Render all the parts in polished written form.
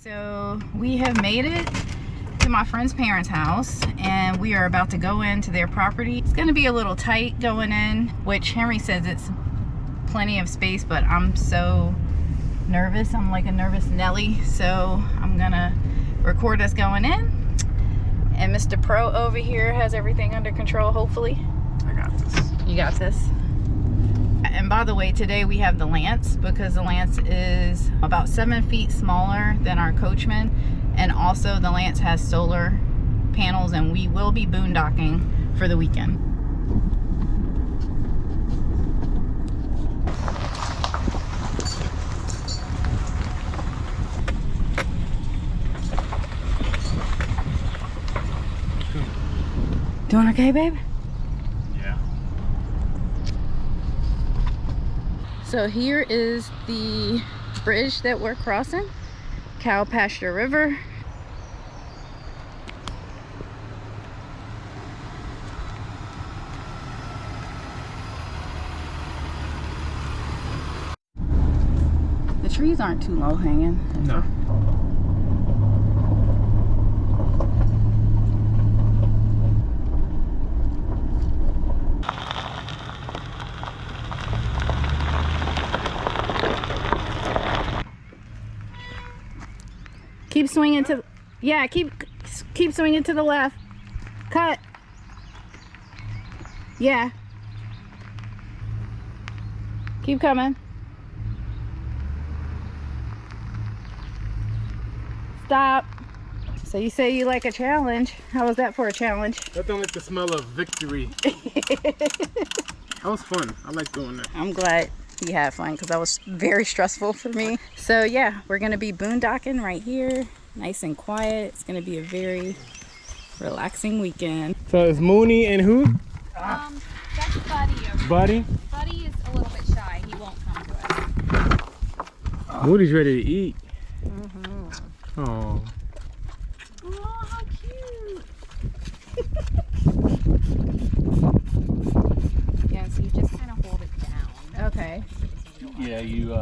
So we have made it to my friend's parents' house and we are about to go into their property. It's going to be a little tight going in, which Henry says it's plenty of space, but I'm so nervous. I'm like a nervous Nelly, so I'm gonna record us going in. And Mr. Pro over here has everything under control, hopefully. I got this. You got this. And by the way, today we have the Lance because the Lance is about 7 feet smaller than our Coachman, and also the Lance has solar panels, and we will be boondocking for the weekend. Doing okay, babe? Yeah. So here is the bridge that we're crossing, Cow Pasture River. The trees aren't too low hanging. No. Keep swinging to, yeah, keep swinging to the left. Cut. Yeah. Keep coming. Stop. So you say you like a challenge. How was that for a challenge? Nothing like the smell of victory. That was fun. I like doing that. I'm glad you had fun because that was very stressful for me. So yeah, we're gonna be boondocking right here, nice and quiet. It's gonna be a very relaxing weekend. So it's Mooney and who? That's Buddy over Buddy? there. Buddy is a little bit shy. He won't come to us. Moody's ready to eat. Mm-hmm. Oh. Oh, how cute. Yeah, so you just kind of hold it down. Okay. Yeah, you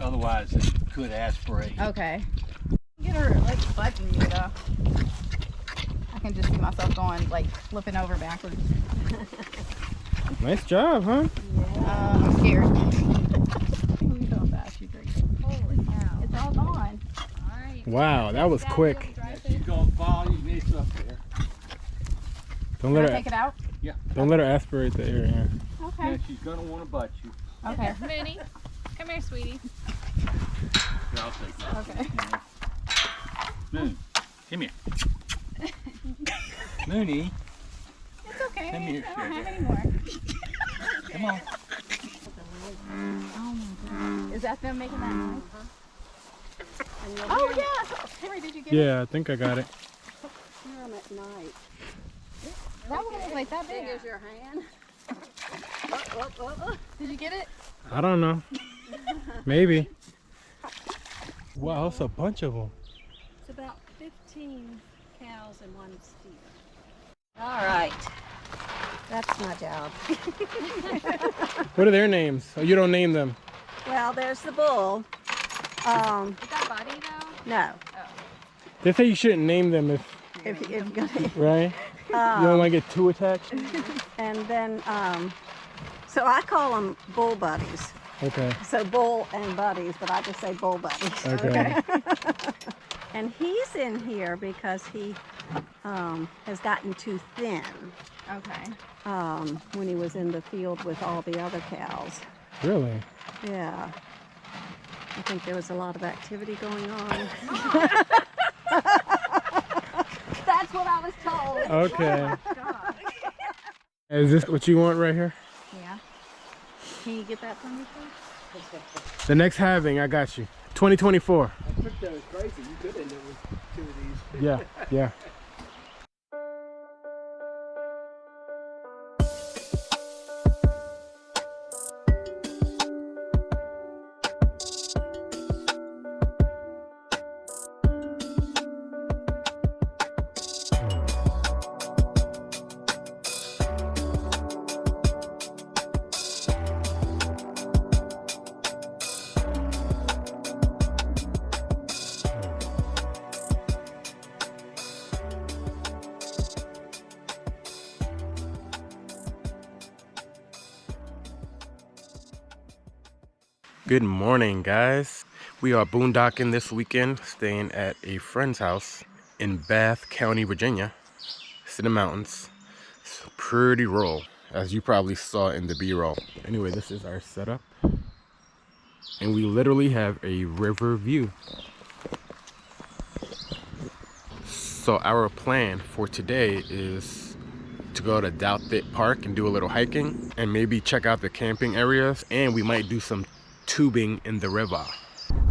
otherwise it could aspirate. Okay. Get her like button you though. I can just see myself going like flipping over backwards. Nice job, huh? Yeah. I'm scared. We don't fast, you crazy. Holy cow. It's all gone. Alright. Wow, that was quick. She's gonna fall, you need up there. Don't Can let I her. take it out? Yeah. Don't let her aspirate the air. Yeah. Okay. Yeah, she's gonna want to butt you. Okay. Mooney, come here, sweetie. Yeah, I'll take that. Okay. Moon, come here. Mooney, It's okay. Come here, I don't have sugar. any more. come on. Oh my god. Is that them making that noise? Oh yeah. Henry, did you get it? Yeah, I think I got it. Hear them at night. That one was like that big. Big as your hand. Did you get it? I don't know. Maybe. Wow, that's a bunch of them. It's about 15 cows and one steer. All right. That's my job. What are their names? Oh, you don't name them. Well, there's the bull. Is that Buddy though? No. They say you shouldn't name them If you're gonna, right? You don't want to get too attached? and then, so I call them bull buddies. Okay. So bull and buddies, but I just say bull buddies. Okay. And he's in here because he has gotten too thin Okay. when he was in the field with all the other cows. Really? Yeah. I think there was a lot of activity going on. That's what I was told. Okay. Is this what you want right here? Yeah. Can you get that for me, please? The next halving, I got you. 2024. I took that as crazy. You could end up with two of these. Yeah, yeah. Good morning, guys. We are boondocking this weekend, staying at a friend's house in Bath County, Virginia. It's in the mountains. It's pretty rural, as you probably saw in the B-roll. Anyway, this is our setup. And we literally have a river view. So our plan for today is to go to Douthat Park and do a little hiking and maybe check out the camping areas, and we might do some tubing in the river.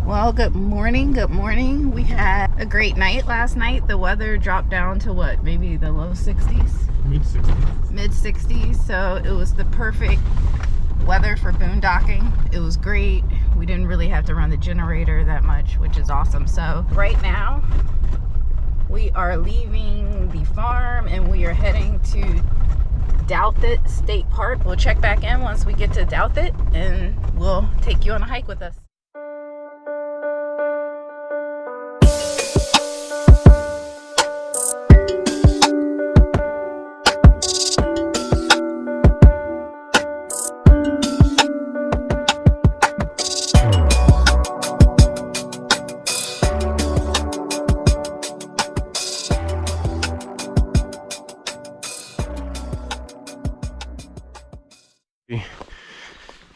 Well, good morning. Good morning. We had a great night last night. The weather dropped down to what, maybe the low 60s? Mid-60s. Mid-60s. So it was the perfect weather for boondocking. It was great. We didn't really have to run the generator that much, which is awesome. So right now we are leaving the farm and we are heading to Douthat State Park. We'll check back in once we get to Douthat and we'll take you on a hike with us.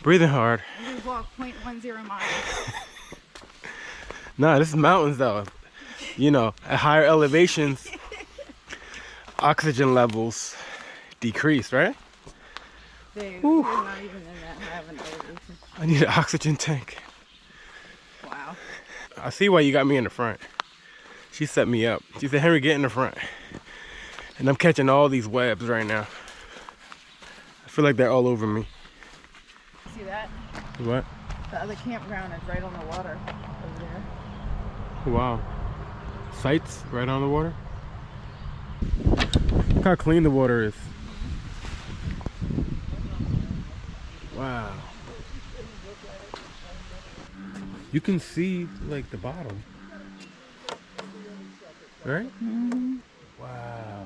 Breathing hard. We walked 0.10 miles. Nah, this is mountains though. You know, at higher elevations, oxygen levels decrease, right? We're not even in that high of an elevation. I need an oxygen tank. Wow. I see why you got me in the front. She set me up. She said, Henry, get in the front. And I'm catching all these webs right now. I feel like they're all over me. See that? What? The other campground is right on the water over there. Wow. Sites right on the water? Look how clean the water is. Wow. You can see like the bottom. Right? Mm-hmm. Wow.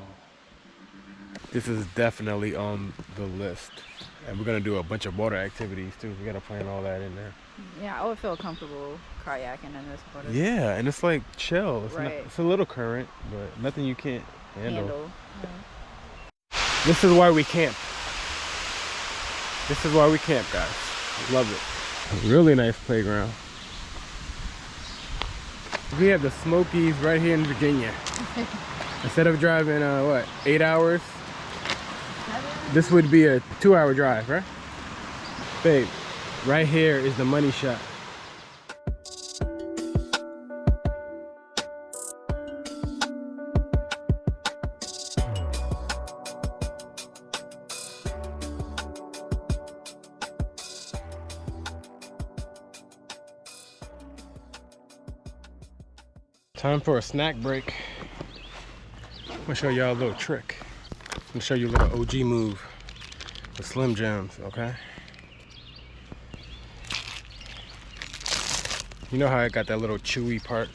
This is definitely on the list. And we're gonna do a bunch of water activities too. We gotta plan all that in there. Yeah, I would feel comfortable kayaking in this water. Yeah, and it's like chill. It's, right. it's a little current, but nothing you can't handle. Yeah. This is why we camp. This is why we camp, guys. Love it. Really nice playground. We have the Smokies right here in Virginia. Instead of driving, 8 hours? This would be a 2-hour drive, right? Babe, right here is the money shot. Time for a snack break. I'm gonna show y'all a little trick. I'm gonna show you a little OG move with Slim Jims, okay? You know how I got that little chewy part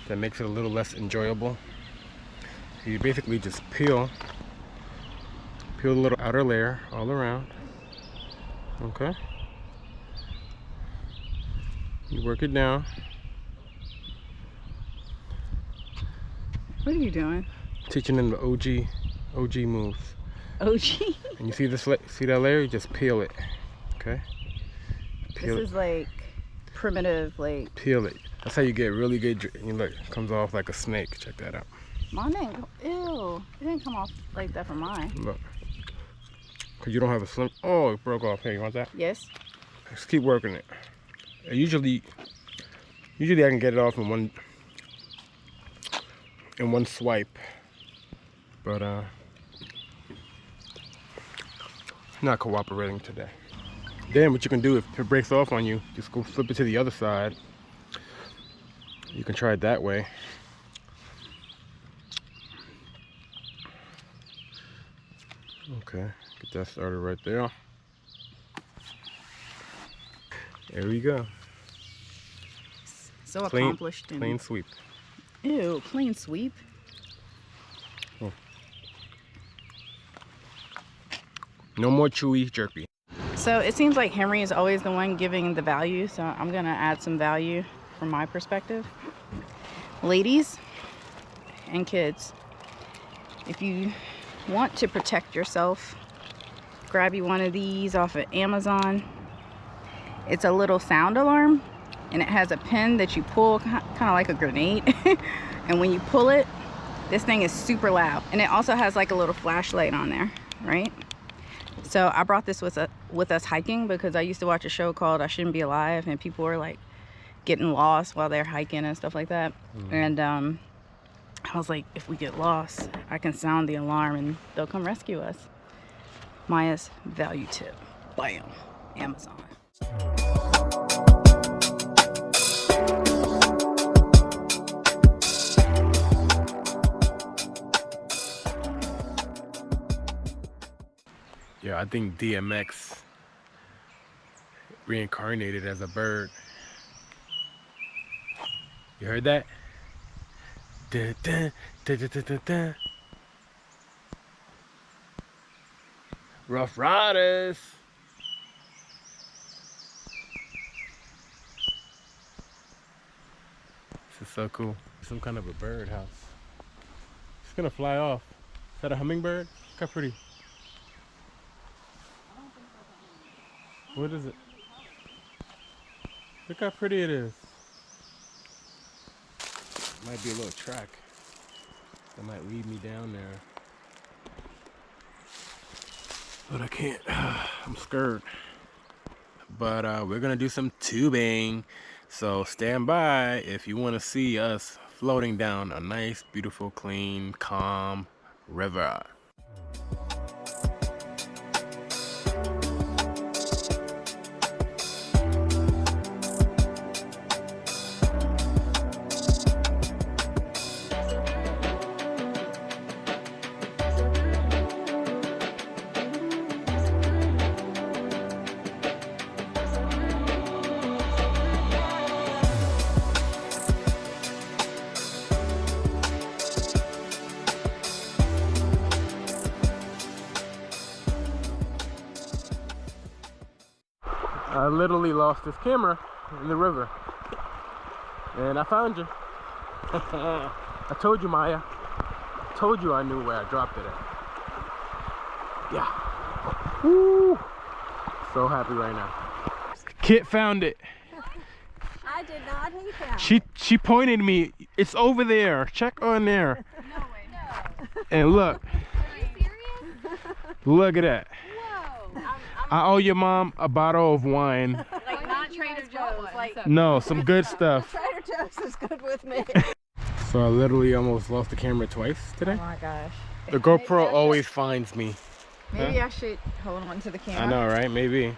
that makes it a little less enjoyable? You basically just peel the little outer layer all around, okay? You work it down. What are you doing? Teaching them the OG moves. OG? And you see this, see that layer? You just peel it, okay? Peel This is like primitive, like. Peel it. That's how you get really good. You look, it comes off like a snake. Check that out. Mine didn't. Ew. It didn't come off like that for mine. Look. Cause you don't have a slim. Oh, it broke off. Hey, you want that? Yes. Just keep working it. Usually I can get it off in one swipe, but not cooperating today. Then what you can do, if it breaks off on you, just go flip it to the other side. You can try it that way. Okay, get that started right there. There we go. So accomplished. Clean sweep. Ew, clean sweep. Oh. No more chewy jerky. So it seems like Henry is always the one giving the value, so I'm gonna add some value from my perspective. Ladies and kids, if you want to protect yourself, grab you one of these off of Amazon. It's a little sound alarm, and it has a pin that you pull, kind of like a grenade. And when you pull it, this thing is super loud. And it also has like a little flashlight on there, right? So I brought this with us hiking because I used to watch a show called I Shouldn't Be Alive, and people were like getting lost while they're hiking and stuff like that. And I was like, if we get lost, I can sound the alarm and they'll come rescue us. Maya's value tip. Bam. Amazon. Yeah, I think DMX reincarnated as a bird. You heard that? Dun, dun, dun, dun, dun, dun, dun. Rough Riders. This is so cool. Some kind of a bird house. It's gonna fly off. Is that a hummingbird? Look how pretty. What is it? Look how pretty it is. Might be a little track that might lead me down there. But I can't. I'm scared. But we're gonna do some tubing. So stand by if you want to see us floating down a nice, beautiful, clean, calm river. I literally lost this camera in the river, and I found you. I told you, Maya. I told you I knew where I dropped it at. Yeah. Woo! So happy right now. Kit found it. I did not. He found it. She pointed me. It's over there. Check on there. No way, no. And look. Are you serious? Look at that. Whoa. I owe your mom a bottle of wine. Like not Trader Joe's. Like No, some good stuff. Trader Joe's is good with me. So I literally almost lost the camera twice today. Oh my gosh. The GoPro always finds me. Maybe I should hold on to the camera. I know, right? Maybe.